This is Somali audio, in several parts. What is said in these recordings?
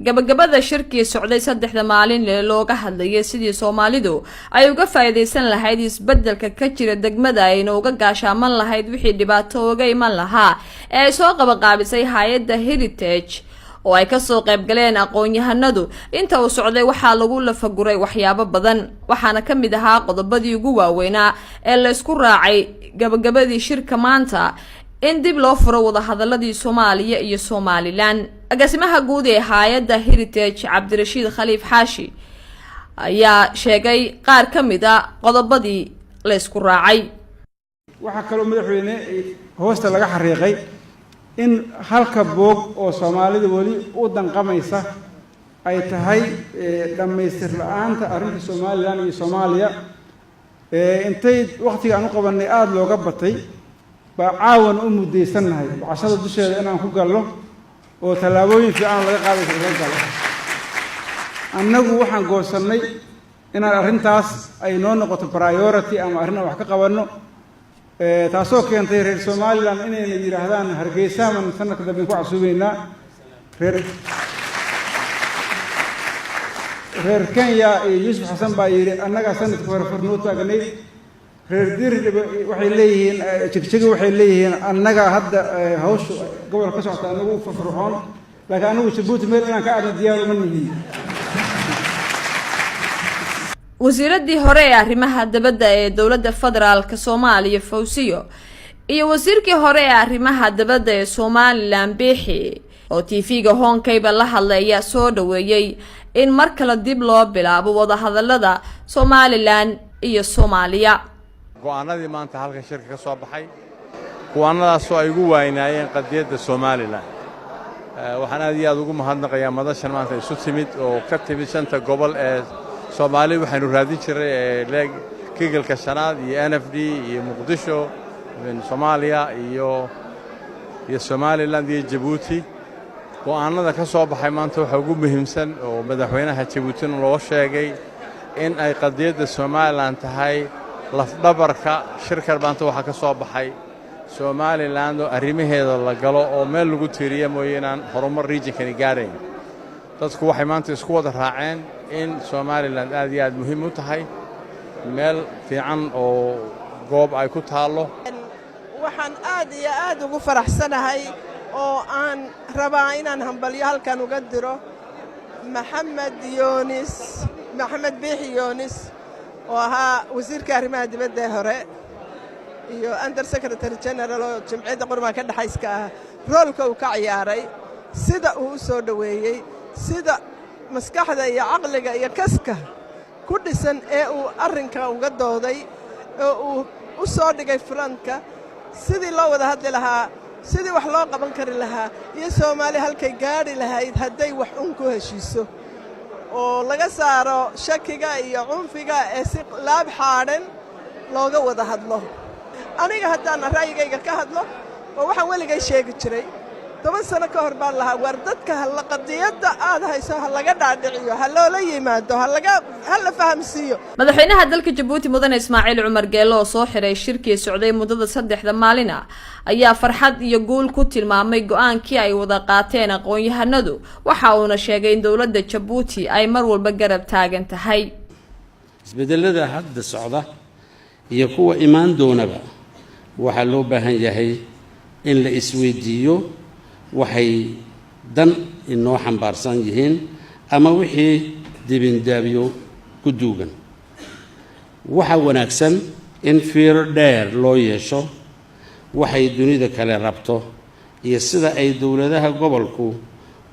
gabagabada shirkii socday saddexda maalin looga hadlayay sidii Soomaalidu ay uga faa'iideysan lahayd isbeddelka ka jira degmada ayna uga gaashaaman lahayd wixii dhibaato uga iman lahaa ee soo qabanqaabisay hay'adda Heritage oo ay ka soo qayb galeen aqoon-yahanadu inta uu socday waxaa lagu lafaguray waxyaabo badan waxaana ka mid ahaa qodobadii ugu waaweynaa ee la isku raacay gabagabadii shirka maanta in dib loo furo wada hadaladii Soomaaliya iyo Somaliland agaasimaha guud ee hay'adda Heritage Cabdirashiid Khaliif Xaashi ayaa sheegay qaar ka mid ah qodobadii la isku raacay waxa kale oo madaxweyne hoosta laga xariiqay in halka boog oo Soomaalida wali u danqamaysa ay tahay dhameystir la'aanta arrinta Somaliland iyo Soomaaliya intay waqtiga aan u qabanay aad looga batay caawan u mudeysanahay cashada dusheeda inaan ku galno oo talaabooyin fiican laga qaaday shirkadda annagu waxaan goosanay inaan arrintaas ay noo noqoto priority ama arrin wax ka qabanno taasoo keentay reer Somaliland inay yiraahdaan Hargeysa man sanadka dambe ku casuubeynaa reer Kenya iyo Yusuf Xasan baa yiri annaga sanadka hore furno taagnay reer Dirdhib waxay leeyihiin jigjiga waxay leeyihiin annaga hadda hawshu gobol ka socota anagu furfurxoon laakiin anagu Djibouti meel inaan ka aadno diyaar uma nihin wasiiradii hore ee arrimaha dibadda ee dawladda federaalka Soomaaliya Fawsiyo iyo wasiirkii hore ee arrimaha dibadda ee Somaliland Bixi oo TV-ga Honkeyba la hadlaya soo dhaweeyay in mar kale dib loo bilaabo wada hadalada Somaliland iyo Soomaaliya go'aanadii maanta halka shirka ka soo baxay go'aanadaas oo ay ugu waaynaayeen qadiyadda Somaliland waxaan aad iyo aad ugu mahadnaqayaa madashan maanta isu timid oo ka timid shanta gobol ee Soomaaliya waxaanu raadin jiray kigalka shanaad iyo NFD iyo Muqdisho Soomaaliya iyo Somaliland iyo Djibouti go'aanada ka soo baxay maanta waxa ugu muhiimsan oo madaxweynaha Djibouti loo sheegay in ay qadiyadda Somaliland tahay lafdhabarka shirka maanta waxa ka soo baxay Somaliland oo arrimaheeda la galo oo meel lagu tiiriyo mooyaan horumar regionkani gaarayn dadku waxay maanta isku wada raaceen in Somaliland aad iyo aad muhiim u tahay meel fiican oo goob ay ku taalo waxaan aad iyo aad ugu faraxsanahay oo aan rabaa inaan hambalyo halkan uga diro Maxamed Bixi Yunis oo ahaa wasiirka arrimaha dibadda hore iyo under secretary general oo jamciyadda qurmaan ka dhaxayska ah roolka uu ka ciyaaray sida uu u soo dhaweeyay sida maskaxda iyo aqliga iyo kaska ku dhisan ee uu arrinka uga dooday oo uu u soo dhigay frontka sidii loo wada hadli lahaa sidii wax loo qaban kari lahaa iyo Soomaali halkay gaari lahayd hadday wax un ku heshiiso oo laga saaro shakiga iyo cunfiga ee si laab xaadan looga wada hadlo aniga haddaan ra'yigayga ka hadlo oo waxaan weligay sheegi jiray 10 sano ka hor baan lahaa war dadka hal qadiyada aad hayso hal laga dhaadhiciyo hal loola yimaado hal la fahamsiyo madaxweynaha dalka Djibouti Mudane Ismaaciil Cumar Geelo oo soo xiray shirkii socday muddada 3 maalin ayaa farxad iyo guul ku tilmaamay go'aankii ay wada qaateen aqoon-yahanadu waxa uu sheegay in dawladda Djibouti ay mar walba garab taagan tahay isbedelada hadda socda iyo kuwa imaan doonaba waxa loo baahan yahay in la isweydiiyo waxay dan inoo xambaarsan yihiin ama wixii dibindaabiyo ku duugan waxa wanaagsan in fiir dheer loo yeesho waxay dunida kale rabto iyo sida ay dawladaha gobolku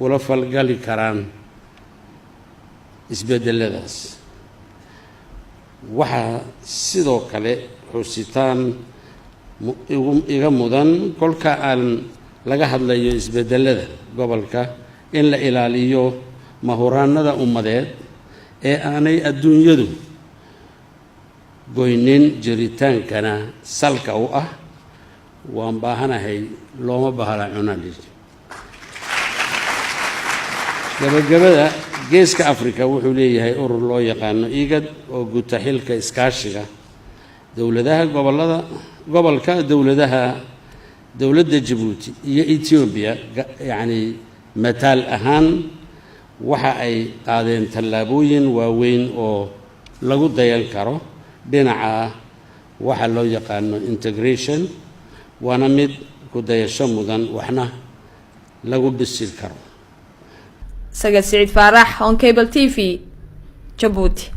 ula falgali karaan isbedeladaas waxa sidoo kale xusitaan iga mudan kolka aan laga hadlayo isbedelada gobolka in la ilaaliyo mahuraanada ummadeed ee aanay adduunyadu goynin jiritaankana salka u ah waan baahanahay looma baahla cunali gabagabada geeska Afrika wuxuu leeyahay urur loo yaqaano IGAD oo guta xilka iskaashiga dawladaha gobolka dawladda Djibouti iyo Ethiopia yani mataal ahaan waxa ay qaadeen tallaabooyin waaweyn oo lagu dayan karo dhinaca waxa loo yaqaano integration waana mid ku dayasho mudan waxna lagu dhisi karo. Sagal Saciid Faarax on Cable TV, Djibouti.